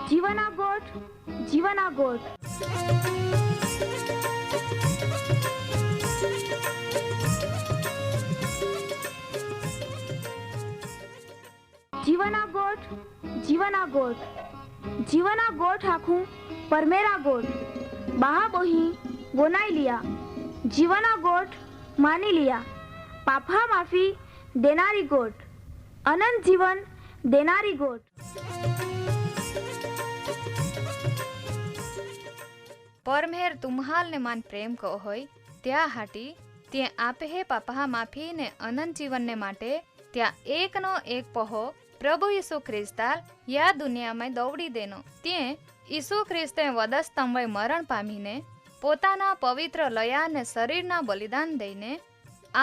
जीवना गोठ जीवना गोठ जीवना गोठ जीवना गोठ जीवना गोठ आखू परमेरा गोठ बाहा बोही गोनाई लिया जीवना गोठ मानी लिया पापा माफी देनारी गोठ अनंत जीवन देनारी गोठ परमेर तुम्हाल ने मान प्रेम को होय त्या हाटी ते आपे हे पापा माफी ने अनंत जीवन ने माटे त्या एक नो एक पहो प्रभु यीशु ख्रिस्ताल या दुनिया में दौड़ी देनो ते यीशु ख्रिस्ते वधस्तंभे मरण पामीने पोताना पवित्र लया ने शरीरना बलिदान दईने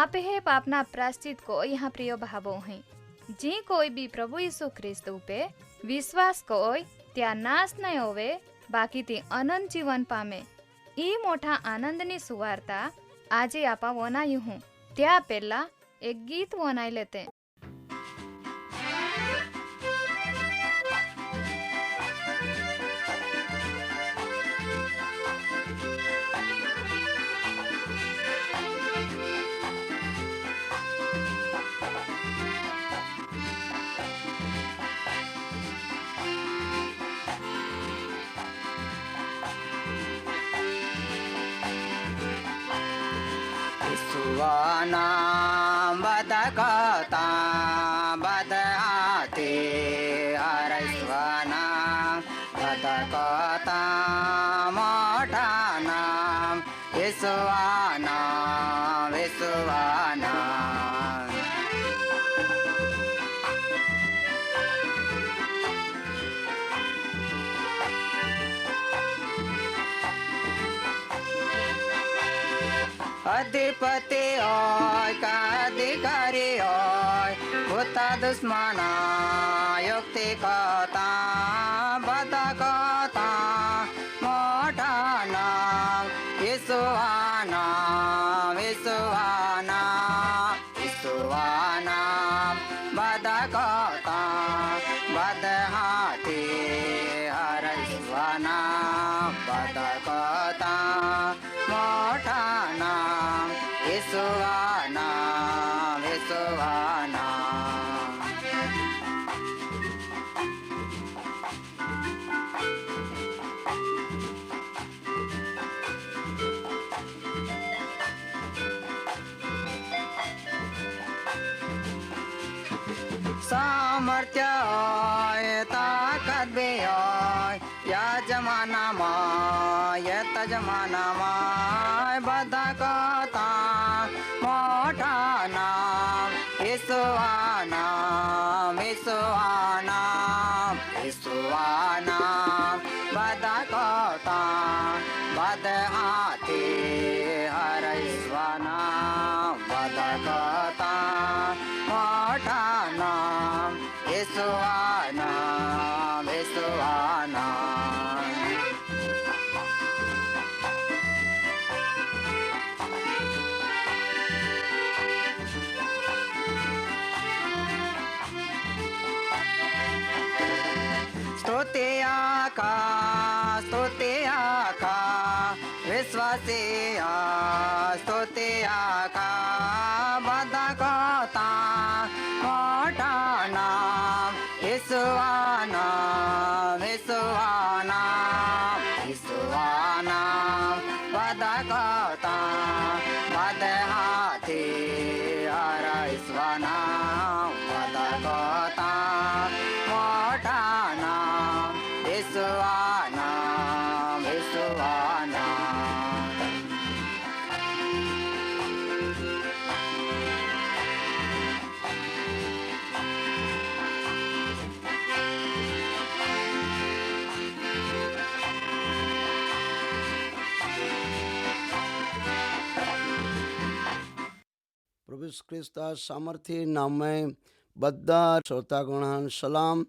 आपे हे पापना प्राश्चित को यहाँ प्रिय भावो है जी कोई भी प्रभु यीशु ख्रिस्त उपे विश्वास कोय त्या नाश नहीं होवे बाकी ते अनंत जीवन पामे ई मोटा आनंदनी सुवार्ता આજે આપા વનાયું હું त्या પહેલા એક ગીત વનાઈ લેતે सुवाना बदकता बदआते हरस्वाना बदकता मोठाना विश्वाना विश्वाना अधिपति होय का अधिकारी होय भूता दुश्मना युक्ति कथा बता कथा मोठाना विश्वाना विश्वाना विश्वाना बदा कथा बद हाथी हरस्वाना बदा कथा मोठाना विश्वाना विश्वाना सामर्थ्य होय ताकत भी होय या जमाना माय तजमाना माय बदा कथा मोठाना विश्वाना विश्वाना विश्वाना बदा कथा बद हाथी हरस्वाना बदा कथा मोठाना विश्वाना विश्वाना स्तुतिया का विश्वासिया स्तुतिया का बदा कथा मोठाना विश्वाना विश्वाना विश्वाना बदा कथा बद हाथी हरस्वाना बदा कथा मोठाना विश्वाना विश्वाना प्रभु ख्रिस्ता सामर्थी नाम में बद्दा श्रोतागण सलाम।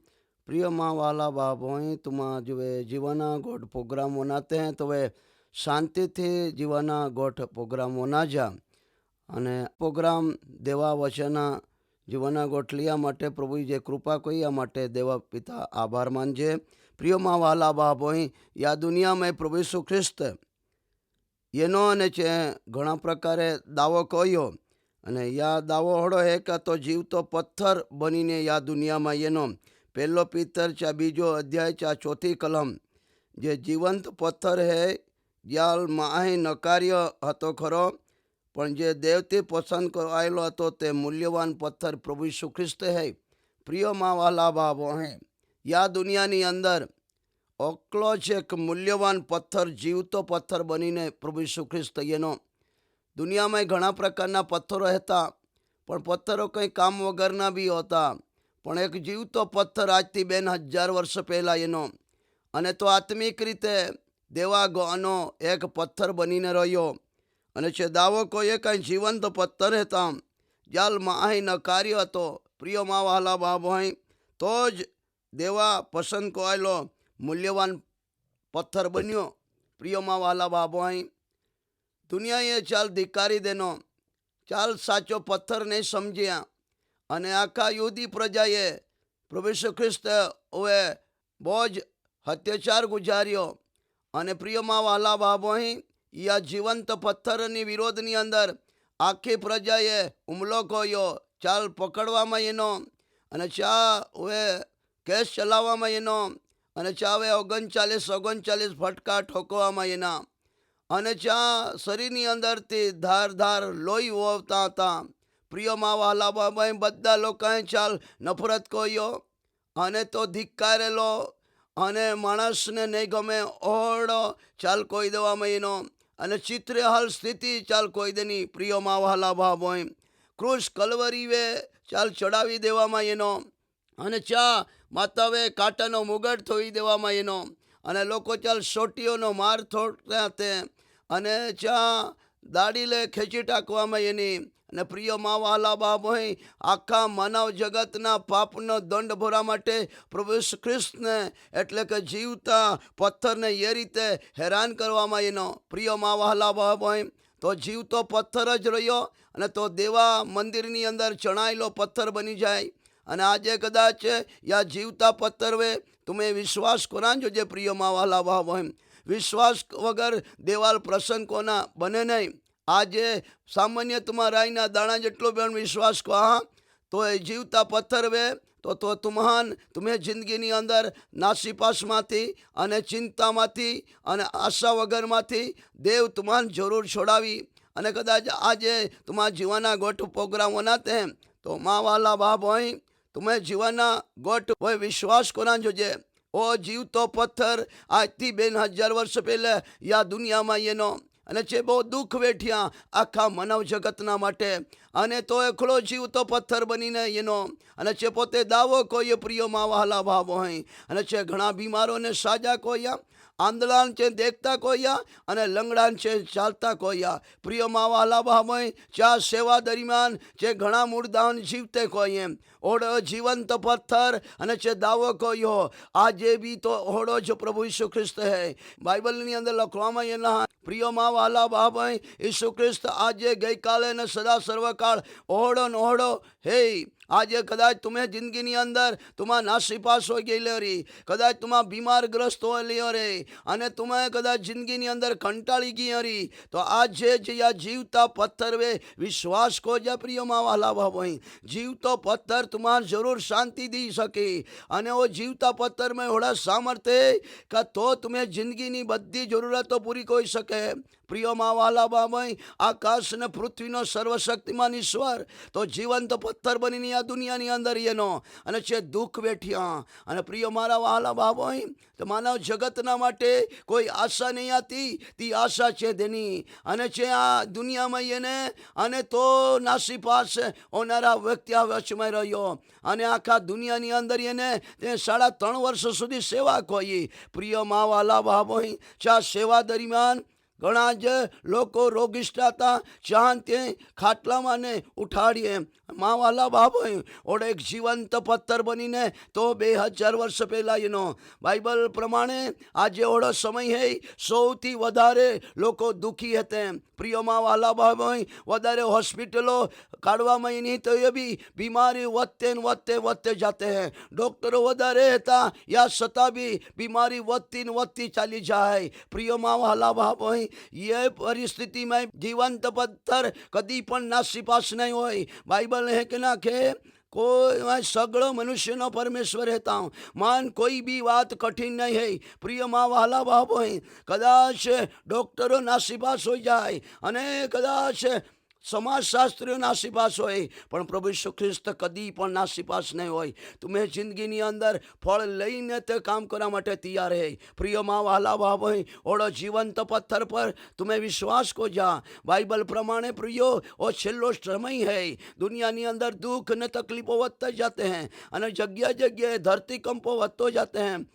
प्रिय माँ वाला बाबों तुमा जो वे जीवना गोठ प्रोग्राम होनाते हैं तो वे शांति थी जीवना गोठ प्रोग्राम होना जा अने प्रोग्राम देवा वचना जीवना गोठ लिया माटे प्रभु जे कृपा कोई माटे देवा पिता आभार मानजे। પ્રિયમાં વાલા બાપોઈ યા દુનિયામાં પ્રભુ ઈસુ ખ્રિસ્ત એનો અને છે ઘણા પ્રકારે દાવો કહ્યો અને યા દાવો હળો હે કે તો જીવતો પથ્થર બનીને યા દુનિયામાં એનો પહેલો પિત્તર ચા બીજો અધ્યાય ચા ચોથી કલમ જે જીવંત પથ્થર હે જ્યાં માહી નકાર્ય હતો ખરો પણ જે દેવથી પસંદ કરાયેલો હતો તે મૂલ્યવાન પથ્થર પ્રભુ ઈસુ ખ્રિસ્ત હે પ્રિયમાં વાલા બાબો હે યા દુનિયાની અંદર ઓકલો છે કે મૂલ્યવાન પથ્થર જીવતો પથ્થર બનીને પ્રભુ ઈસુ ખ્રિસ્ત એનો દુનિયામાં ઘણા પ્રકારના પથ્થરો હતા પણ પથ્થરો કંઈ કામ વગરના બી હતા પણ એક જીવતો પથ્થર આજથી 2000 વર્ષ પહેલાં એનો અને તો આત્મિક રીતે દેવાગોનો એક પથ્થર બનીને રહ્યો અને છે દાવો કોઈએ કાંઈ જીવંત પથ્થર હતા જાલમાં અહીંનો કાર્ય હતો પ્રિયમાં વાલા બાબોઈ તો જ દેવા પસંદ કરાયેલો મૂલ્યવાન પથ્થર બન્યો પ્રિયમાં વાલા બાબોઈ દુનિયાએ ચાલ ધિક્કારી દેનો ચાલ સાચો પથ્થર નહીં સમજ્યા અને આખા યુદી પ્રજાએ પ્રભુ ઈસુ ખ્રિસ્ત હવે બહુ જ અત્યાચાર ગુજાર્યો અને પ્રિયમાં વાલા બાબોઈ યા જીવંત પથ્થરની વિરોધની અંદર આખી પ્રજાએ હુમલો કર્યો ચાલ પકડવામાં એનો અને ચા હવે કેસ ચલાવવામાં એનો અને ચા હવે 39 ફટકા ઠોકવામાં એના અને ચા શરીરની અંદરથી ધાર લોહી વહતા હતા પ્રિયમાં વાલા બાબાએ બધા લોકોએ ચાલ નફરત કર્યો અને તો ધિક્કારેલો અને માણસને નહીં ગમે ઓરડો ચાલ કોઈ દેવામાં એનો અને ચિત્રહાલ સ્થિતિ ચાલ કોઈ દેની પ્રિયમાં વાલા બાબોએ ક્રૂસ કલવરીવે ચાલ ચડાવી દેવામાં એનો અને ચા માતાવે કાંટાનો મુગટ થોઈ દેવામાં એનો અને લોકો ચાલ સોટીઓનો માર થોડતા તે અને ચા દાડીલે ખેંચી ટાંકવામાં એની અને પ્રિય મા વાલા બાબોએ આખા માનવ જગતના પાપનો દંડ ભરવા માટે પ્રભુ ઈસુ ખ્રિસ્તને એટલે કે જીવતા પથ્થરને એ રીતે હેરાન કરવામાં એનો પ્રિય મા વાલા બાબોએ તો જીવતો પથ્થર જ રહ્યો અને તો દેવા મંદિરની અંદર ચણાયેલો પથ્થર બની જાય અને આજે કદાચ યા જીવતા પથ્થર વે તમે વિશ્વાસ કરાંજો જે પ્રિય મા વાલા બાબોએ વિશ્વાસ વગર દેવાલ પ્રસન્ન કોના બને નહીં આજે સામાન્ય તમારા રાઈના દાણા જેટલો પણ વિશ્વાસ કહો તો એ જીવતા પથ્થર વે તો तुम्हें જિંદગીની અંદર નાસીપાસમાંથી અને ચિંતામાંથી અને આશા વગરમાંથી દેવ તમાન જરૂર છોડાવી અને કદાચ આજે તમારા જીવાના ગોઠ પ્રોગ્રામ બનાતે તો મા વાલા બાપ હોય तुम्हें જીવાના ગોઠ હોય વિશ્વાસ કોના જોજે ઓ જીવતો પથ્થર આજથી 2000 વર્ષ પહેલાં યા દુનિયામાં એનો અને છે બહુ દુઃખ વેઠ્યા આખા માનવ જગતના માટે અને તો એકલો જીવતો પથ્થર બનીને એનો અને છે પોતે દાવો કોઈએ પ્રિય મા વહાલા ભાવ હોય અને છે ઘણા બીમારોને સાજા કોયા આંધળાન છે દેખતા કોયા અને લંગડાન છે ચાલતા કોયા પ્રિય મા વહાલા ભાવ હોય ચા સેવા દરમિયાન જે ઘણા મૂળદાન જીવતે કોઈએ ઓળો જીવંત પથ્થર અને છે દાવો કોયો આજે બી તો ઓળો જ પ્રભુ ઈસુ ખ્રિસ્ત હે બાઇબલની અંદર લખવામાં એના પ્રિય મા વાલા બાપ ઈસુ ખ્રિસ્ત આજે ગઈકાલે ને સદા સર્વકાળ ઓહડો નોહડો હે આજે કદાચ તમે જિંદગીની અંદર તમારા નાસીપાસ હોય ગયેલો રે કદાચ તમારા બીમારગ્રસ્ત હોય રે અને તમે કદાચ જિંદગીની અંદર કંટાળી ગઈ રી તો આજે જે આ જીવતા પથ્થર વે વિશ્વાસ કો જા પ્રિય મા વાલા બાપ જીવતો પથ્થર તમારે જરૂર શાંતિ દી શકે અને ઓ જીવતા પથ્થર મેં હોડા સામર્થ્ય કે તો તમે જિંદગીની બધી જરૂરતો પૂરી કરી શકે પ્રિય મા વાલા બાબાઈ આકાશ ને પૃથ્વીનો સર્વશક્તિમાન ઈશ્વર તો જીવંત પથ્થર બનીને આ દુનિયાની અંદર એનો અને છે દુઃખ વેઠ્યા અને પ્રિય મારા વાલા બાબાઈ તો માનવ જગતના માટે કોઈ આશા નહીં આતી તી આશા છે તેની અને છે આ દુનિયામાં એને અને તો નાસીપાસ હોનારા વ્યક્તિ આ વચમાં રહ્યો અને આખા દુનિયાની અંદર એને તે 3.5 વર્ષ સુધી સેવા કોઈ પ્રિય મા વાલા બાબાઈ ચા સેવા દરમિયાન ઘણા જ લોકો રોગિષ્ટ હતા, જ્યાં તે ખાટલામાં ને ઉઠાડીએ મા વાલા બાબો ઓડે એક જીવંત પથ્થર બનીને તો 2000 વર્ષ પહેલા એનો બાઇબલ પ્રમાણે આજે ઓડો સમય હે સૌથી વધારે લોકો દુઃખી હતા. પ્રિયમાં વાલા બાબો વધારે હોસ્પિટલો કાઢવામાં નહીં તો એ બી બીમારી વધતે ને વધતે જાતે હે. ડોક્ટરો વધારે હતા યા છતાં બી બીમારી વધતી ને વધતી ચાલી જાય. પ્રિયમાં વાલા બાબો એ પરિસ્થિતિમાં જીવંત પથ્થર કદી પણ નાસીપાસ નહીં હોય. બાઇબલ હે કે ના કે કોઈ સગળો મનુષ્યનો પરમેશ્વર રહેતા માન કોઈ બી વાત કઠિન નહીં હે. પ્રિયમાં વાલા બાબો કદાચ ડોક્ટરો નાસીપાસ હોઈ જાય અને કદાચ સમાજશાસ્ત્રીઓ નાસીપાસ હોય, પણ પ્રભુ ઈસુ ખ્રિસ્ત કદી પણ નાસીપાસ નહીં હોય. તમે જિંદગીની અંદર ફળ લઈને તે કામ કરવા માટે તૈયાર હે. પ્રિયમાં વાલા બાબો ઓળો જીવંત પથ્થર પર તમે વિશ્વાસ કો જા. બાઇબલ પ્રમાણે પ્રિયો ઓ છેલ્લો સમય હે. દુનિયાની અંદર દુઃખ ને તકલીફો વધતા જાતે हैं અને જગ્યા જગ્યાએ ધરતીકંપો વધતો જાતે हैं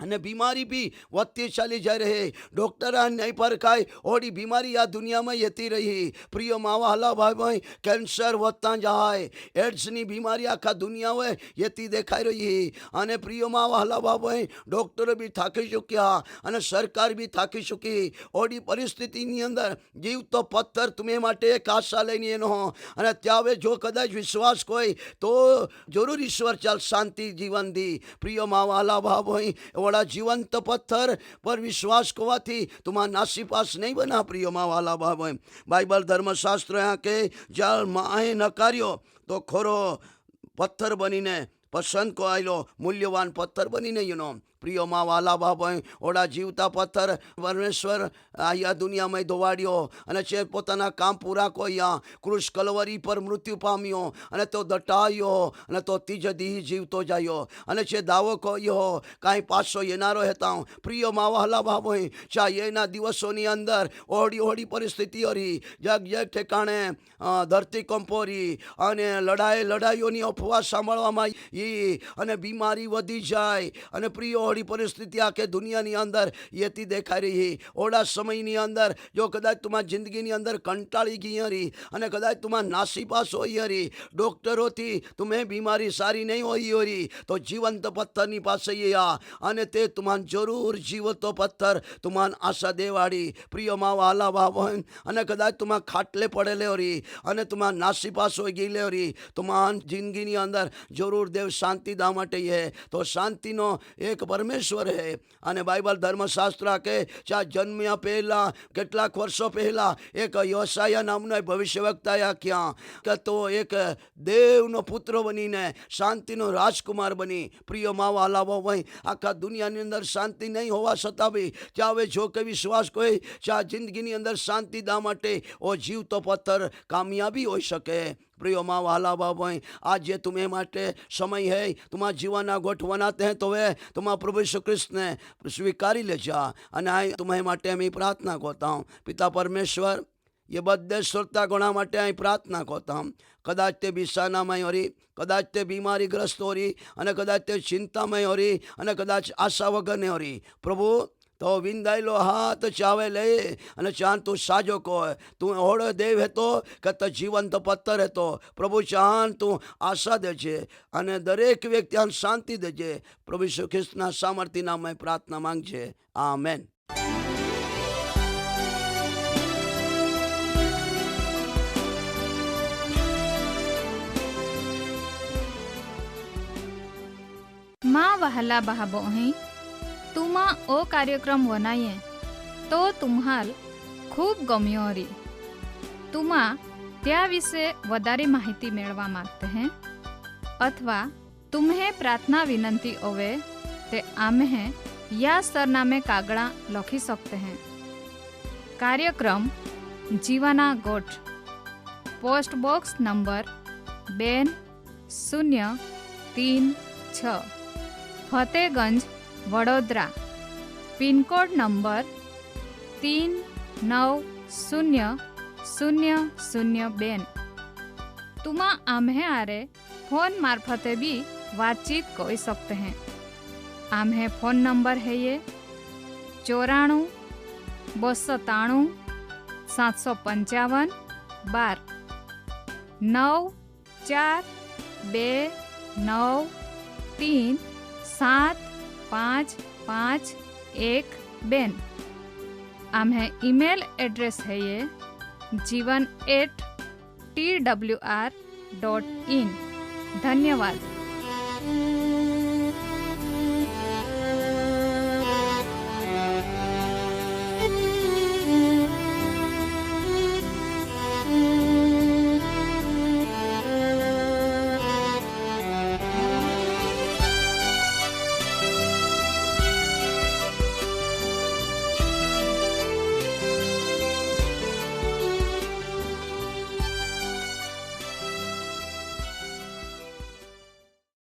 અને બીમારી બી વધતી ચાલી જાય રહે. ડોક્ટર નહીં પરખાય ઓડી બીમારી આ દુનિયામાં જતી રહી. પ્રિય માવાલા ભાઈ કેન્સર વધતા જાય, એડ્સની બીમારી આખા દુનિયામાં જતી દેખાઈ રહી. અને પ્રિય માવાલા ભાઈ ડોક્ટરો બી થાકી ચૂક્યા અને સરકાર બી થાકી ચૂકી. ઓડી પરિસ્થિતિની અંદર જીવતો પથ્થર તમે માટે એક આશા લઈને એનો અને ત્યાં જો કદાચ વિશ્વાસ કોઈ તો જરૂર ઈશ્વર ચાલ શાંતિ જીવન દી. પ્રિય માવાલા ભાઈ વડા જીવંત પથ્થર પર વિશ્વાસ કરવાથી તમારા નાસીપાસ નહીં બના. પ્રિયમાં વાલા બાબા બાઇબલ ધર્મશાસ્ત્ર કે જ્યાં માએ નકાર્યો તો ખોરો પથ્થર બનીને પસંદ કો આવેલો મૂલ્યવાન પથ્થર બનીને એનો. પ્રિયોમાં વાલા બાબા ઓડા જીવતા પથ્થર પરમેશ્વર અહીંયા દુનિયામાં દોવાડ્યો અને છે પોતાના કામ પૂરા કોયા. ક્રુશ કલવરી પર મૃત્યુ પામ્યો અને તો દટાયો અને તો ત્રીજે દી જીવતો જાયો અને છે દાવો કોયો કાંઈ પાછો એનારો હતા. પ્રિયોમાં વાલા બાબા ચા એના દિવસોની અંદર ઓડી પરિસ્થિતિ રહી, જગ જગ ઠેકાણે ધરતીકંપો રહી અને લડાઈઓની અફવા સાંભળવામાં આવી અને બીમારી વધી જાય અને પ્રિયો પરિસ્થિતિ આખે દુનિયાની અંદર યતી દેખાઈ રહી. ઓડા સમયની અંદર જો કદાચ તમારી જિંદગીની અંદર કંટાળી ગઈ હરી અને કદાચ તમારા નાસીપાસ હોય હરી, ડોક્ટરોથી તમે બીમારી સારી નહીં હોય હરી, તો જીવંત પથ્થરની પાસે આ અને તે તમાર જરૂર જીવતો પથ્થર તમાર આશા દેવાડી. પ્રિયમાં વાલા બાબા અને કદાચ તમાર ખાટલે પડેલે હરી અને તમાર નાસીપાસ હોય ગયેલે હરી, તમાર જિંદગીની અંદર જરૂર દેવ શાંતિ દા માટે હે. તો શાંતિનો એક પરમેશ્વર હે. અને બાઇબલ ધર્મશાસ્ત્ર કે ચા જન્મ્યા પહેલા કેટલાક વર્ષો પહેલા એક યોસાયા નામનો ભવિષ્યવક્તા ક્યાં કે તો એક દેવનો પુત્ર બનીને શાંતિનો રાજકુમાર બની. પ્રિય માવા ભાઈ આખા દુનિયાની અંદર શાંતિ નહીં હોવા છતાં બી ત્યાં હવે જો કે વિશ્વાસ કોઈ ચા જિંદગીની અંદર શાંતિ દા માટે ઓ જીવતો પથ્થર કામયાબી હોઈ શકે. प्रियोमा वाला बाबा आज ये तुम्हें माटे समय है, तुम्हारा जीवन गोठवनाते हैं तो वे तुम्हारा प्रभु यीशु ख्रिस्त ने स्वीकारी ले जा. અને तुम्हें माटे मैं प्रार्थना करता हूँ पिता परमेश्वर, ये बद्धे श्रोता गुणा माटे અહીં प्रार्थना करता हूँ. कदाच ते बिसानामय हो रही, कदाच ते बीमारीग्रस्त हो रही અને कदाच ते चिंतामय हो रही અને कदाच आशा वगरने हो रही. प्रभु तो विंदायलो हाथ चावे ले અને ચાન તું સાજો કહો, તું ઓળો દેવ હતો કે તો જીવંત પથ્થર હતો. પ્રભુ ચાન તું આશા દેજે અને દરેક વ્યક્તિ આને શાંતિ દેજે. પ્રભુ ઈસુ ખ્રિસ્તના સામર્થ્ય નામે પ્રાર્થના માંગજે. આમેન. माँ वहला बहाबो અહીં तुमा ओ कार्यक्रम वनाये तो तुम्हाल खूब गम्यो हरी. तुमा त्या विषे वधारे माहिती मेळवा मागते हैं अथवा तुम्हें प्रार्थना विनंती होवे ते आम्हे या सरनामे कागड़ा लखी सकते हैं. कार्यक्रम जीवाना गोठ, post box number 2036 Fatehganj Vadodara, pincode number 390002. तुमा आम्हे आरे फोन मार्फते भी बातचीत कर सकते हैं. आम्हे फोन नंबर है ये 94 293 755 12 9429375512। आम है ईमेल एड्रेस है ये जीवन@twr.in। धन्यवाद।